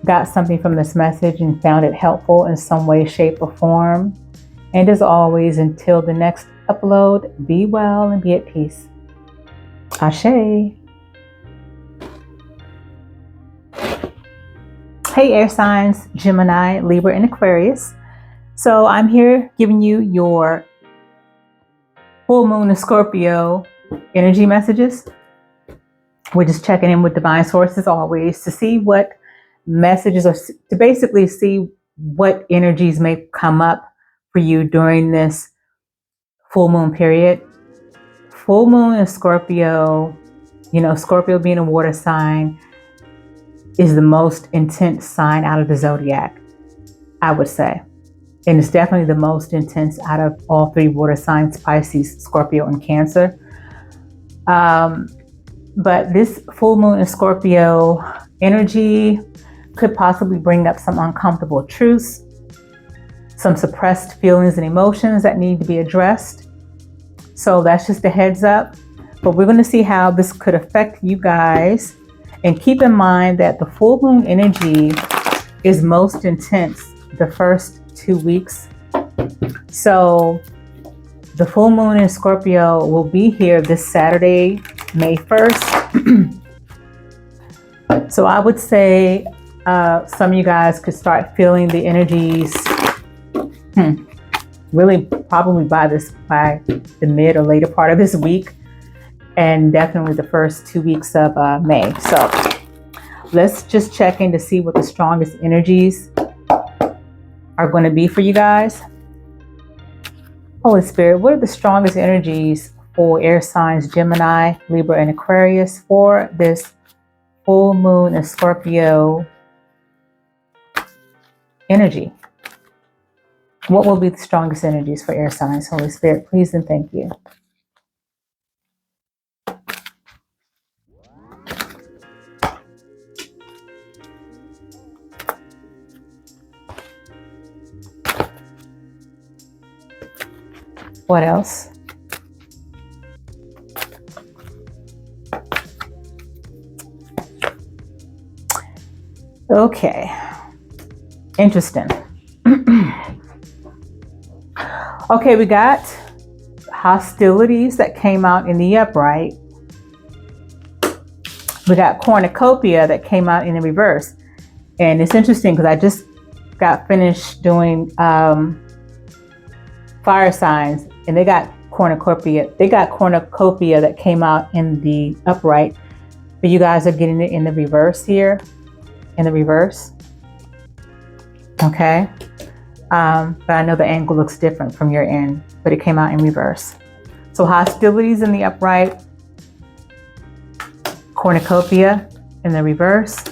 got something from this message and found it helpful in some way, shape, or form. And as always, until the next upload, be well and be at peace. Ashe. Hey, air signs, Gemini, Libra, and Aquarius. So I'm here giving you your full moon in Scorpio energy messages. We're just checking in with divine sources always to see what messages, or to basically see what energies may come up for you during this full moon period. Full moon in Scorpio, Scorpio being a water sign, is the most intense sign out of the zodiac, I would say. And it's definitely the most intense out of all three water signs: Pisces, Scorpio, and Cancer. But this full moon in Scorpio energy could possibly bring up some uncomfortable truths, some suppressed feelings and emotions that need to be addressed. So that's just a heads up. But we're going to see how this could affect you guys. And keep in mind that the full moon energy is most intense the first 2 weeks. So the full moon in Scorpio will be here this Saturday, May 1st. So I would say some of you guys could start feeling the energies really probably by the mid or later part of this week, and definitely the first 2 weeks of May. So let's just check in to see what the strongest energies are going to be for you guys. Holy Spirit, what are the strongest energies for air signs Gemini, Libra, and Aquarius for this full moon in Scorpio energy? What will be the strongest energies for air signs? Holy Spirit, please and thank you. What else? Okay. Interesting. Okay, we got hostilities that came out in the upright. We got cornucopia that came out in the reverse. And it's interesting because I just got finished doing fire signs, and they got cornucopia. They got cornucopia that came out in the upright, but you guys are getting it in the reverse here, in the reverse. Okay. But I know the angle looks different from your end, but it came out in reverse. So hostilities in the upright, cornucopia in the reverse.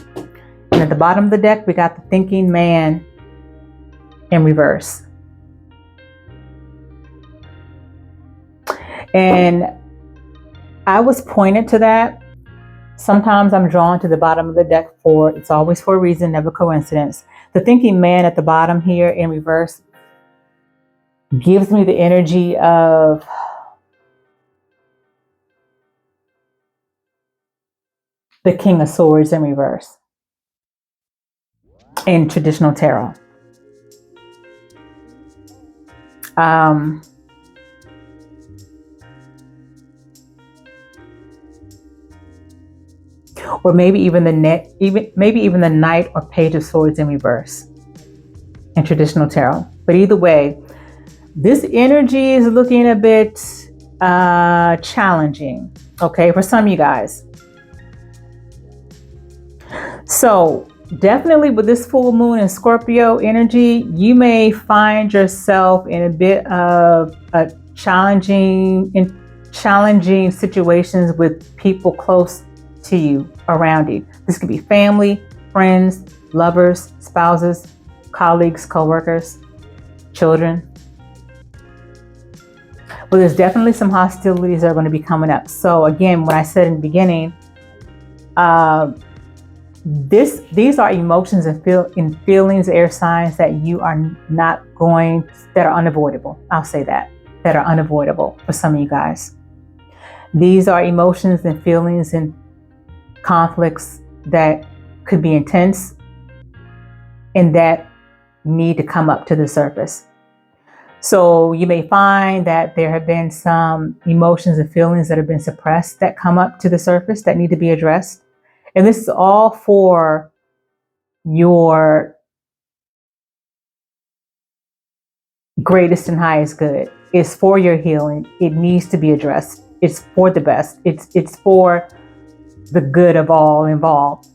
And at the bottom of the deck, we got the thinking man in reverse. And I was pointed to that. Sometimes I'm drawn to the bottom of the deck it's always for a reason, never coincidence. The thinking man at the bottom here in reverse gives me the energy of the King of Swords in reverse in traditional tarot. Or maybe even the Knight or Page of Swords in reverse in traditional tarot. But either way, this energy is looking a bit challenging, okay, for some of you guys. So definitely with this full moon in Scorpio energy, you may find yourself in a bit of a challenging situations with people close to you, around you. This could be family, friends, lovers, spouses, colleagues, co-workers, children. Well, there's definitely some hostilities that are going to be coming up. So again, what I said in the beginning, these are emotions and feelings, air signs that you are that are unavoidable. I'll say that are unavoidable for some of you guys. These are emotions and feelings and conflicts that could be intense and that need to come up to the surface. So you may find that there have been some emotions and feelings that have been suppressed that come up to the surface that need to be addressed. And this is all for your greatest and highest good. It's for your healing. It needs to be addressed. It's for the best. It's for the good of all involved.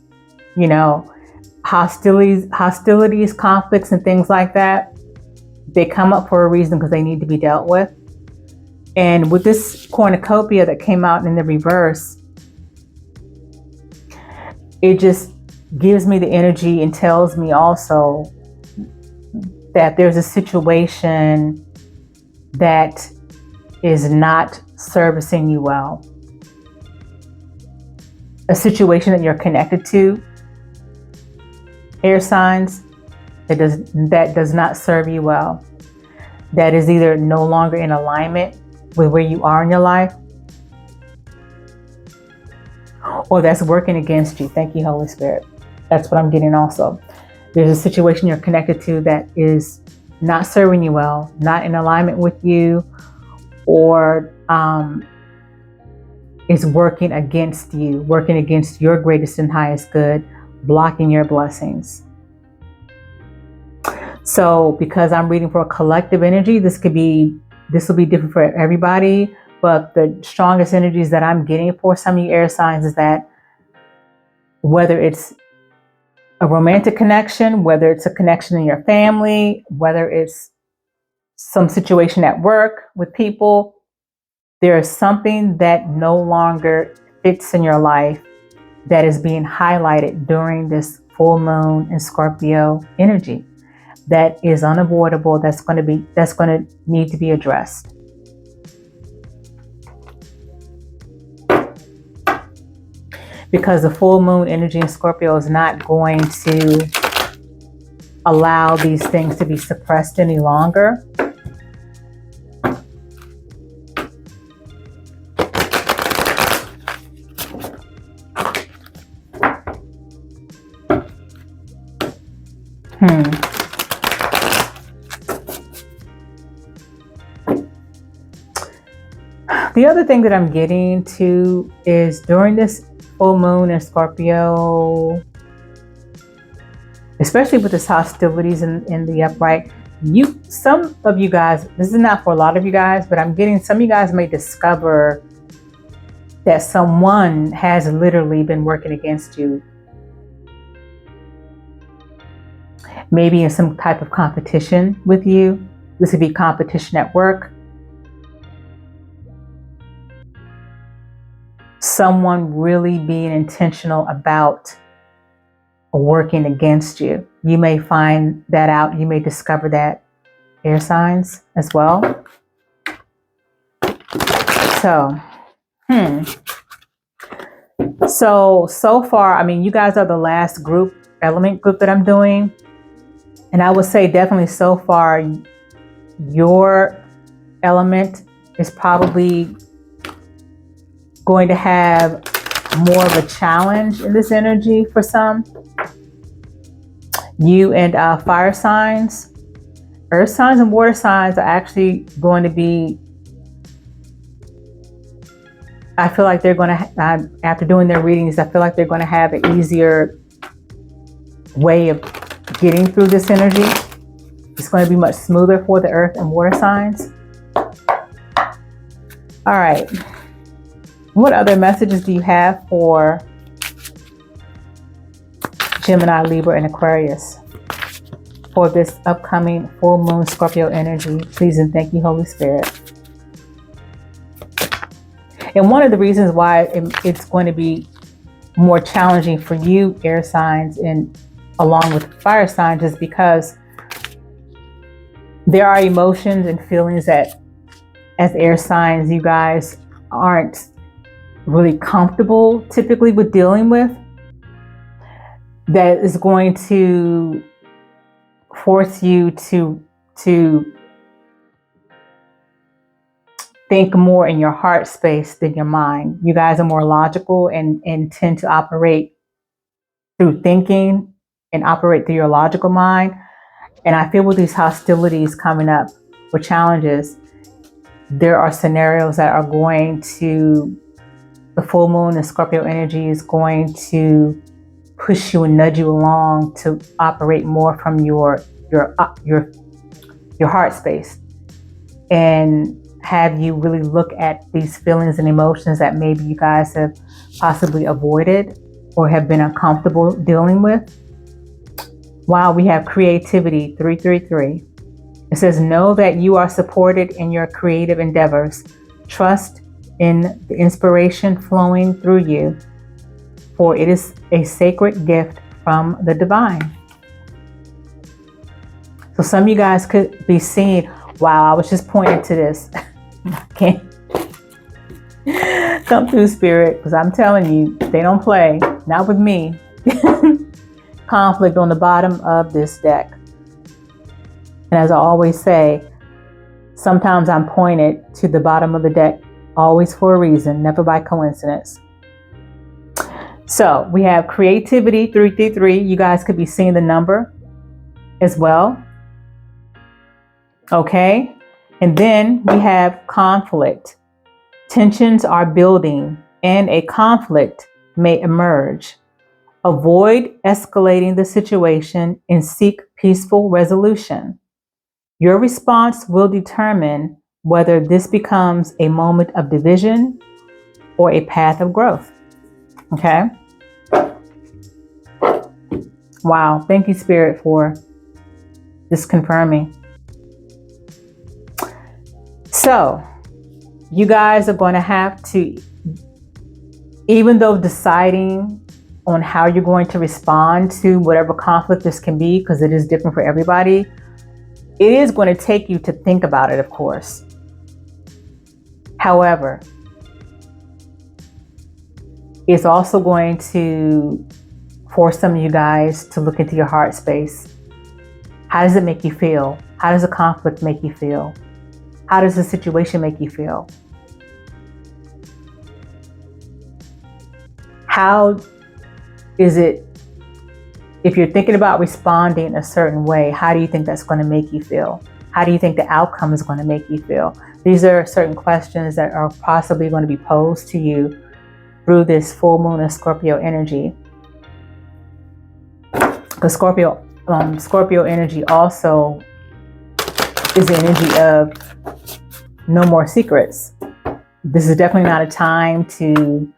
You know, hostilities, conflicts, and things like that, they come up for a reason because they need to be dealt with. And with this cornucopia that came out in the reverse, it just gives me the energy and tells me also that there's a situation that is not servicing you well. A situation that you're connected to, air signs, that does not serve you well. That is either no longer in alignment with where you are in your life, or that's working against you. Thank you, Holy Spirit. That's what I'm getting also. There's a situation you're connected to that is not serving you well, not in alignment with you, or is working against you, working against your greatest and highest good, blocking your blessings. So because I'm reading for a collective energy, this will be different for everybody, but the strongest energies that I'm getting for some of you air signs is that whether it's a romantic connection, whether it's a connection in your family, whether it's some situation at work with people, there is something that no longer fits in your life that is being highlighted during this full moon in Scorpio energy. That is unavoidable. That's going to need to be addressed. Because the full moon energy in Scorpio is not going to allow these things to be suppressed any longer. The other thing that I'm getting to is during this full moon in Scorpio, especially with this hostilities in the upright, some of you guys, this is not for a lot of you guys, but I'm getting some of you guys may discover that someone has literally been working against you. Maybe in some type of competition with you. This would be competition at work. Someone really being intentional about working against you. You may find that out. You may discover that, air signs, as well. So far, I mean, you guys are the last element group that I'm doing. And I would say definitely so far, your element is probably going to have more of a challenge in this energy for some. You and fire signs, earth signs and water signs are actually going to be, I feel like they're going to, after doing their readings, I feel like they're going to have an easier way of getting through this energy. It's going to be much smoother for the earth and water signs. All right. What other messages do you have for Gemini, Libra, and Aquarius for this upcoming full moon Scorpio energy? Please and thank you, Holy Spirit. And one of the reasons why it's going to be more challenging for you, air signs, and along with fire signs, is because there are emotions and feelings that, as air signs, you guys aren't really comfortable typically with dealing with, that is going to force you to think more in your heart space than your mind. You guys are more logical and tend to operate through thinking and operate through your logical mind. And I feel with these hostilities coming up or challenges, there are scenarios that are going to, the full moon and Scorpio energy is going to push you and nudge you along to operate more from your heart space, and have you really look at these feelings and emotions that maybe you guys have possibly avoided or have been uncomfortable dealing with. Wow, we have creativity, 333. It says, know that you are supported in your creative endeavors. Trust in the inspiration flowing through you, for it is a sacred gift from the divine. So some of you guys could be seeing, wow, I was just pointing to this. Can't come through, Spirit, because I'm telling you, they don't play. Not with me. Conflict on the bottom of this deck. And as I always say, sometimes I'm pointed to the bottom of the deck, always for a reason, never by coincidence. So we have creativity, 333. You guys could be seeing the number as well. Okay. And then we have conflict. Tensions are building and a conflict may emerge. Avoid escalating the situation and seek peaceful resolution. Your response will determine whether this becomes a moment of division or a path of growth. Okay? Wow. Thank you, Spirit, for this confirming. So, you guys are going to have to, even though deciding on how you're going to respond to whatever conflict this can be, because it is different for everybody, it is going to take you to think about it, of course. However, it's also going to force some of you guys to look into your heart space. How does it make you feel? How does a conflict make you feel? How does the situation make you feel? How is it, if you're thinking about responding a certain way, how do you think that's going to make you feel? How do you think the outcome is going to make you feel? These are certain questions that are possibly going to be posed to you through this full moon of Scorpio energy. Because Scorpio energy also is the energy of no more secrets. This is definitely not a time to,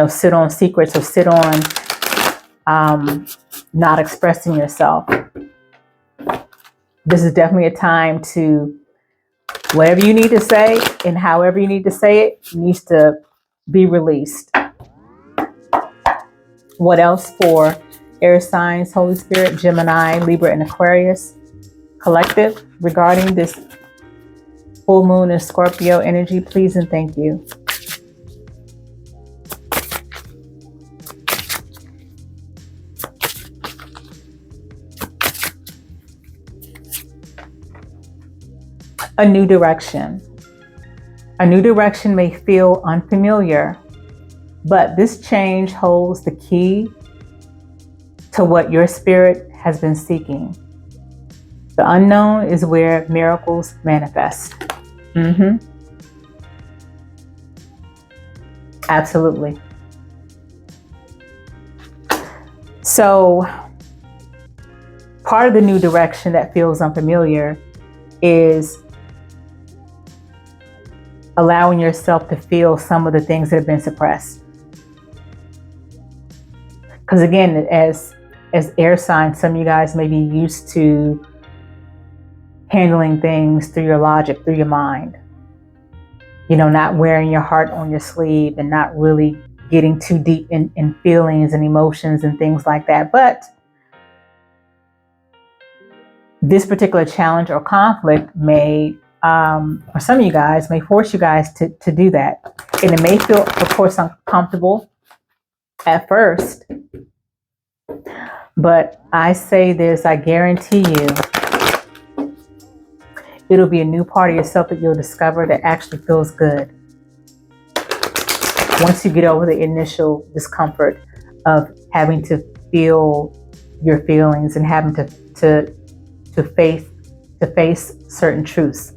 sit on secrets or sit on not expressing yourself. This is definitely a time to, whatever you need to say and however you need to say it needs to be released. What else for air signs, Holy Spirit, Gemini, Libra, and Aquarius collective regarding this full moon and Scorpio energy, please and thank you. A new direction. A new direction may feel unfamiliar, but this change holds the key to what your spirit has been seeking. The unknown is where miracles manifest. Absolutely. So, part of the new direction that feels unfamiliar is allowing yourself to feel some of the things that have been suppressed. Because again, as air signs, some of you guys may be used to handling things through your logic, through your mind. Not wearing your heart on your sleeve and not really getting too deep in feelings and emotions and things like that. But this particular challenge or conflict may, for some of you guys, may force you guys to do that. And it may feel, of course, uncomfortable at first. But I say this, I guarantee you, it'll be a new part of yourself that you'll discover that actually feels good. Once you get over the initial discomfort of having to feel your feelings and having to face certain truths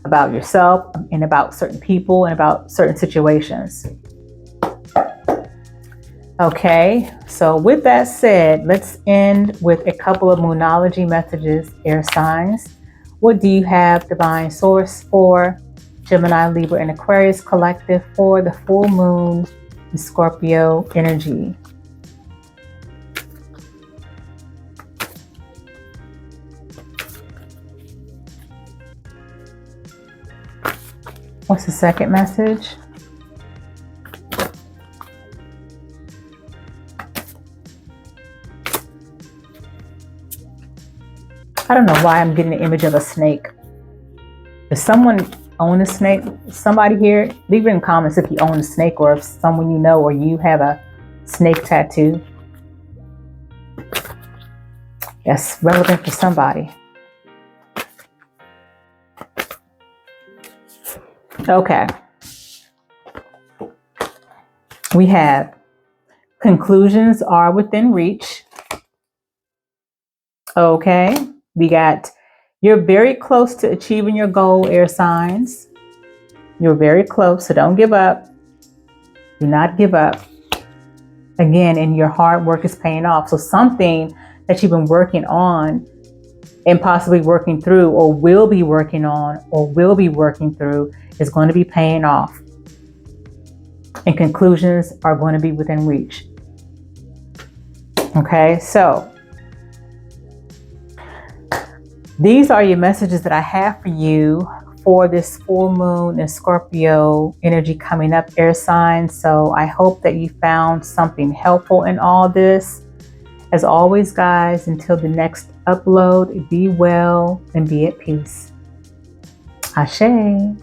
about yourself and about certain people and about certain situations. Okay, so with that said, let's end with a couple of moonology messages, air signs. What do you have, Divine Source, for Gemini, Libra, and Aquarius collective for the full moon in Scorpio energy? What's the second message? I don't know why I'm getting the image of a snake. Does someone own a snake? Somebody here, leave it in comments if you own a snake, or if someone you know or you have a snake tattoo. That's relevant for somebody. Okay. We have conclusions are within reach. Okay. We got you're very close to achieving your goal, air signs. You're very close, so don't give up. Do not give up. Again, and your hard work is paying off. So something that you've been working on and possibly working through, or will be working on, or will be working through, is going to be paying off. And conclusions are going to be within reach. Okay, so these are your messages that I have for you for this full moon and Scorpio energy coming up, air signs. So I hope that you found something helpful in all this. As always, guys, until the next upload, be well and be at peace. Ashe.